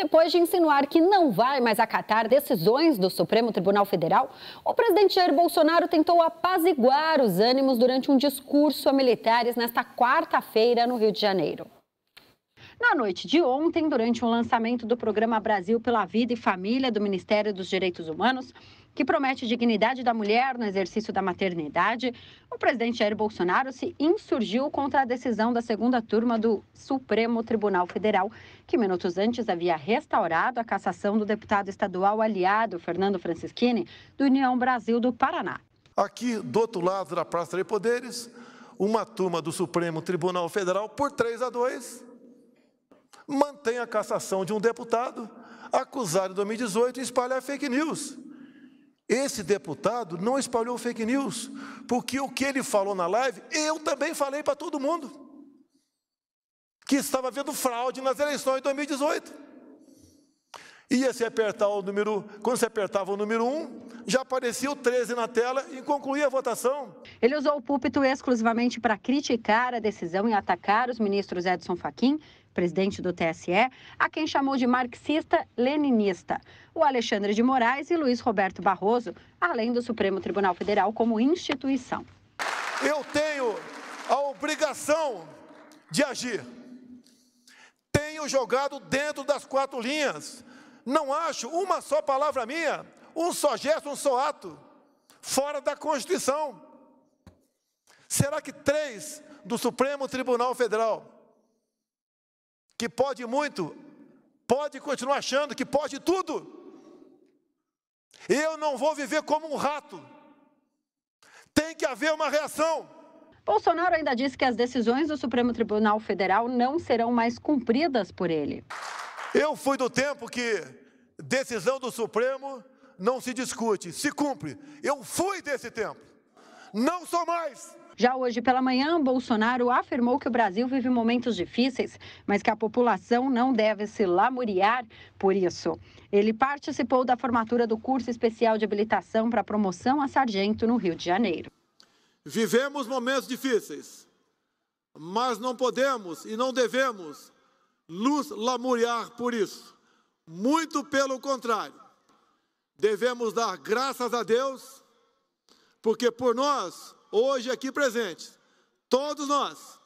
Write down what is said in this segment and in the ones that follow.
Depois de insinuar que não vai mais acatar decisões do Supremo Tribunal Federal, o presidente Jair Bolsonaro tentou apaziguar os ânimos durante um discurso a militares nesta quarta-feira no Rio de Janeiro. Na noite de ontem, durante o lançamento do programa Brasil pela Vida e Família do Ministério dos Direitos Humanos, que promete dignidade da mulher no exercício da maternidade, o presidente Jair Bolsonaro se insurgiu contra a decisão da segunda turma do Supremo Tribunal Federal, que minutos antes havia restaurado a cassação do deputado estadual aliado Fernando Francischini, do União Brasil do Paraná. Aqui, do outro lado da Praça dos Poderes, uma turma do Supremo Tribunal Federal, por 3-2, mantém a cassação de um deputado acusado em 2018 de espalhar fake news. Esse deputado não espalhou fake news, porque o que ele falou na live, eu também falei para todo mundo, que estava havendo fraude nas eleições de 2018. Ia se apertar o número, quando se apertava o número 1, já aparecia o 13 na tela e concluía a votação. Ele usou o púlpito exclusivamente para criticar a decisão e atacar os ministros Edson Fachin, presidente do TSE, a quem chamou de marxista-leninista, o Alexandre de Moraes e Luiz Roberto Barroso, além do Supremo Tribunal Federal como instituição. Eu tenho a obrigação de agir. Tenho jogado dentro das 4 linhas. Não acho uma só palavra minha, um só gesto, um só ato, fora da Constituição. Será que 3 do Supremo Tribunal Federal, que pode muito, pode continuar achando que pode tudo? Eu não vou viver como um rato. Tem que haver uma reação. Bolsonaro ainda disse que as decisões do Supremo Tribunal Federal não serão mais cumpridas por ele. Eu fui do tempo que decisão do Supremo não se discute, se cumpre. Eu fui desse tempo. Não sou mais. Já hoje pela manhã, Bolsonaro afirmou que o Brasil vive momentos difíceis, mas que a população não deve se lamuriar por isso. Ele participou da formatura do curso especial de habilitação para promoção a sargento no Rio de Janeiro. Vivemos momentos difíceis, mas não podemos e não devemos nos lamuriar por isso. Muito pelo contrário, devemos dar graças a Deus, porque por nós, hoje aqui presentes, todos nós,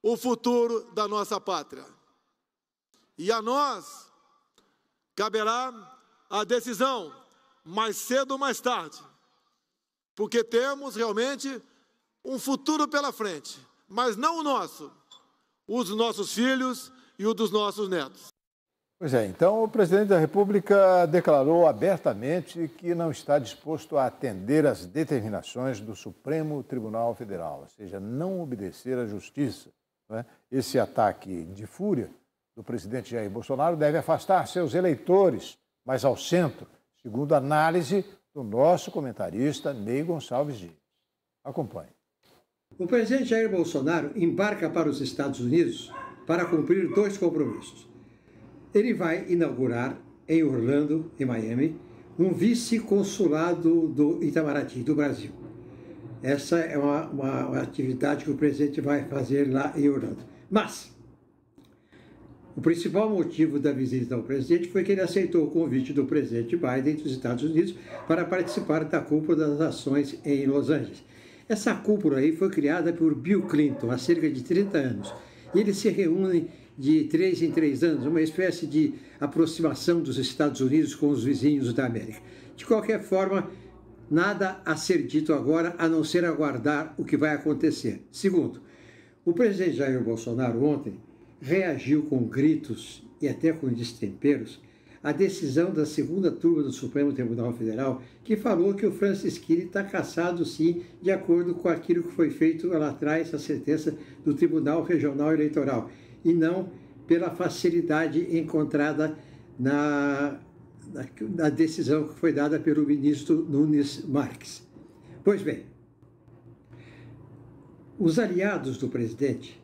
o futuro da nossa pátria. E a nós caberá a decisão, mais cedo ou mais tarde, porque temos realmente um futuro pela frente, mas não o nosso, o dos nossos filhos e o dos nossos netos. Pois é, então o presidente da República declarou abertamente que não está disposto a atender às determinações do Supremo Tribunal Federal, ou seja, não obedecer à justiça. Não é? Esse ataque de fúria do presidente Jair Bolsonaro deve afastar seus eleitores mais ao centro, segundo a análise do nosso comentarista Ney Gonçalves Dias. Acompanhe. O presidente Jair Bolsonaro embarca para os Estados Unidos para cumprir 2 compromissos. Ele vai inaugurar em Orlando, em Miami, um vice-consulado do Itamaraty, do Brasil. Essa é uma atividade que o presidente vai fazer lá em Orlando. Mas o principal motivo da visita ao presidente foi que ele aceitou o convite do presidente Biden dos Estados Unidos para participar da Cúpula das Nações em Los Angeles. Essa cúpula aí foi criada por Bill Clinton há cerca de 30 anos. E eles se reúnem de 3 em 3 anos, uma espécie de aproximação dos Estados Unidos com os vizinhos da América. De qualquer forma, nada a ser dito agora, a não ser aguardar o que vai acontecer. Segundo, o presidente Jair Bolsonaro ontem reagiu com gritos e até com destemperos à decisão da segunda turma do Supremo Tribunal Federal, que falou que o Francischini está cassado, sim, de acordo com aquilo que foi feito lá atrás, a sentença do Tribunal Regional Eleitoral, e não pela facilidade encontrada na decisão que foi dada pelo ministro Nunes Marques. Pois bem, os aliados do presidente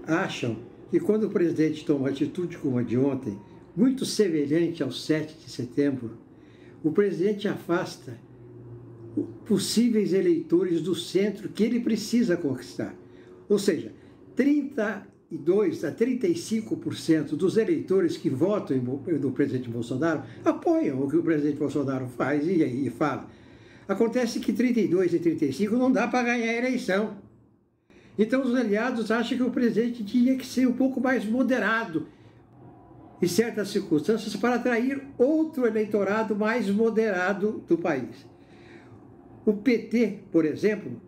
acham que quando o presidente toma atitude como a de ontem, muito semelhante ao 7 de setembro, o presidente afasta possíveis eleitores do centro que ele precisa conquistar. Ou seja, 38 32% a 35% dos eleitores que votam no presidente Bolsonaro apoiam o que o presidente Bolsonaro faz e fala. Acontece que 32 e 35 não dá para ganhar a eleição. Então os aliados acham que o presidente tinha que ser um pouco mais moderado em certas circunstâncias para atrair outro eleitorado mais moderado do país. O PT, por exemplo,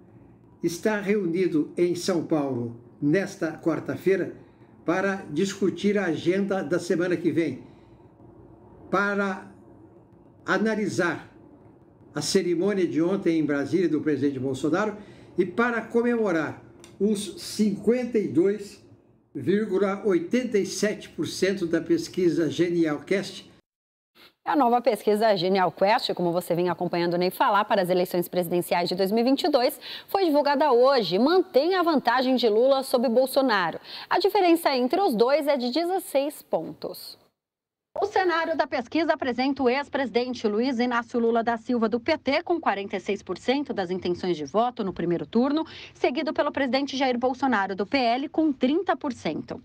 está reunido em São Paulo nesta quarta-feira para discutir a agenda da semana que vem, para analisar a cerimônia de ontem em Brasília do presidente Bolsonaro e para comemorar os 52,87% da pesquisa GenialQuest. A nova pesquisa GenialQuest, como você vem acompanhando o Ney falar, para as eleições presidenciais de 2022, foi divulgada hoje e mantém a vantagem de Lula sobre Bolsonaro. A diferença entre os dois é de 16 pontos. O cenário da pesquisa apresenta o ex-presidente Luiz Inácio Lula da Silva, do PT, com 46% das intenções de voto no primeiro turno, seguido pelo presidente Jair Bolsonaro, do PL, com 30%.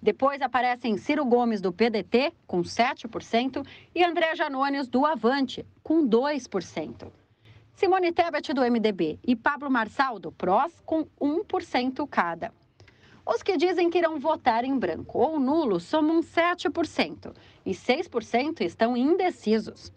Depois aparecem Ciro Gomes, do PDT, com 7%, e André Janones, do Avante, com 2%. Simone Tebet, do MDB, e Pablo Marçal, do PROS, com 1% cada. Os que dizem que irão votar em branco ou nulo somam 7% e 6% estão indecisos.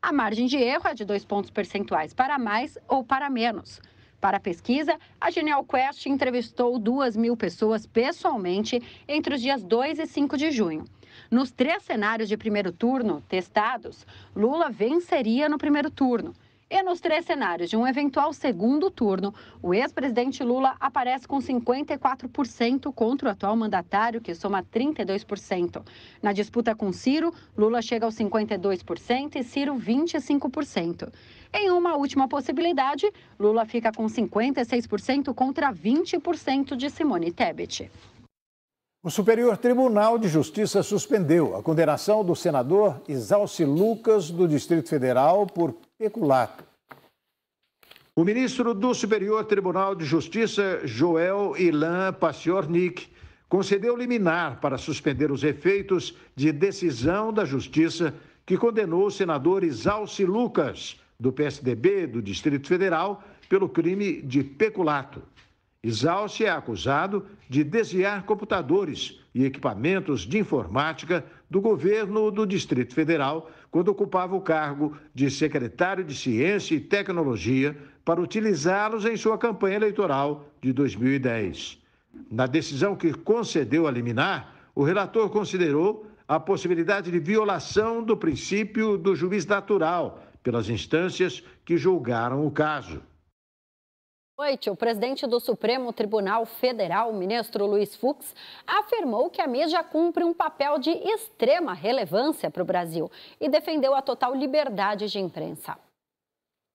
A margem de erro é de 2 pontos percentuais para mais ou para menos. Para a pesquisa, a GenialQuest entrevistou 2.000 pessoas pessoalmente entre os dias 2 e 5 de junho. Nos 3 cenários de primeiro turno testados, Lula venceria no primeiro turno. E nos 3 cenários de um eventual segundo turno, o ex-presidente Lula aparece com 54% contra o atual mandatário, que soma 32%. Na disputa com Ciro, Lula chega aos 52% e Ciro 25%. Em uma última possibilidade, Lula fica com 56% contra 20% de Simone Tebet. O Superior Tribunal de Justiça suspendeu a condenação do senador Isalci Lucas, do Distrito Federal, por peculato. O ministro do Superior Tribunal de Justiça, Joel Ilan Paciornik, concedeu liminar para suspender os efeitos de decisão da Justiça que condenou o senador Isalci Lucas, do PSDB do Distrito Federal, pelo crime de peculato. Isalci é acusado de desviar computadores e equipamentos de informática do governo do Distrito Federal quando ocupava o cargo de secretário de Ciência e Tecnologia para utilizá-los em sua campanha eleitoral de 2010. Na decisão que concedeu a liminar, o relator considerou a possibilidade de violação do princípio do juiz natural pelas instâncias que julgaram o caso. O presidente do Supremo Tribunal Federal, o ministro Luiz Fux, afirmou que a mídia cumpre um papel de extrema relevância para o Brasil e defendeu a total liberdade de imprensa.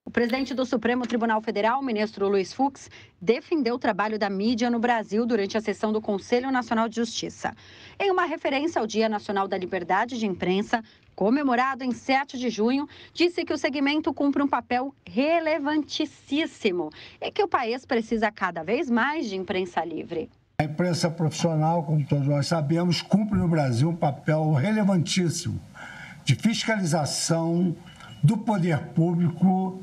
O presidente do Supremo Tribunal Federal, o ministro Luiz Fux, defendeu o trabalho da mídia no Brasil durante a sessão do Conselho Nacional de Justiça. Em uma referência ao Dia Nacional da Liberdade de Imprensa, comemorado em 7 de junho, disse que o segmento cumpre um papel relevantíssimo e que o país precisa cada vez mais de imprensa livre. A imprensa profissional, como todos nós sabemos, cumpre no Brasil um papel relevantíssimo de fiscalização do poder público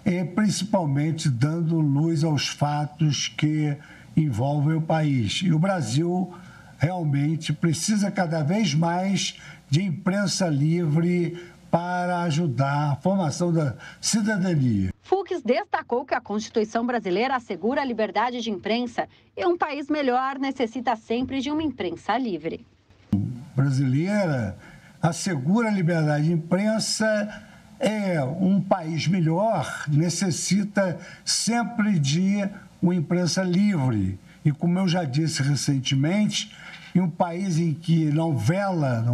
e principalmente dando luz aos fatos que envolvem o país. E o Brasil realmente precisa cada vez mais de imprensa livre para ajudar a formação da cidadania. Fux destacou que a Constituição brasileira assegura a liberdade de imprensa e um país melhor necessita sempre de uma imprensa livre. Brasileira assegura a liberdade de imprensa. Um país melhor necessita sempre de uma imprensa livre. E como eu já disse recentemente, em um país em que não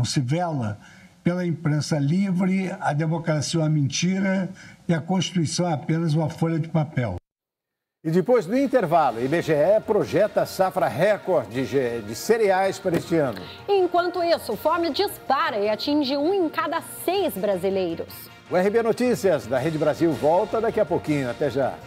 se vela pela imprensa livre, a democracia é uma mentira e a Constituição é apenas uma folha de papel. E depois do intervalo, o IBGE projeta a safra recorde de cereais para este ano. Enquanto isso, fome dispara e atinge 1 em cada 6 brasileiros. O RB Notícias da Rede Brasil volta daqui a pouquinho. Até já.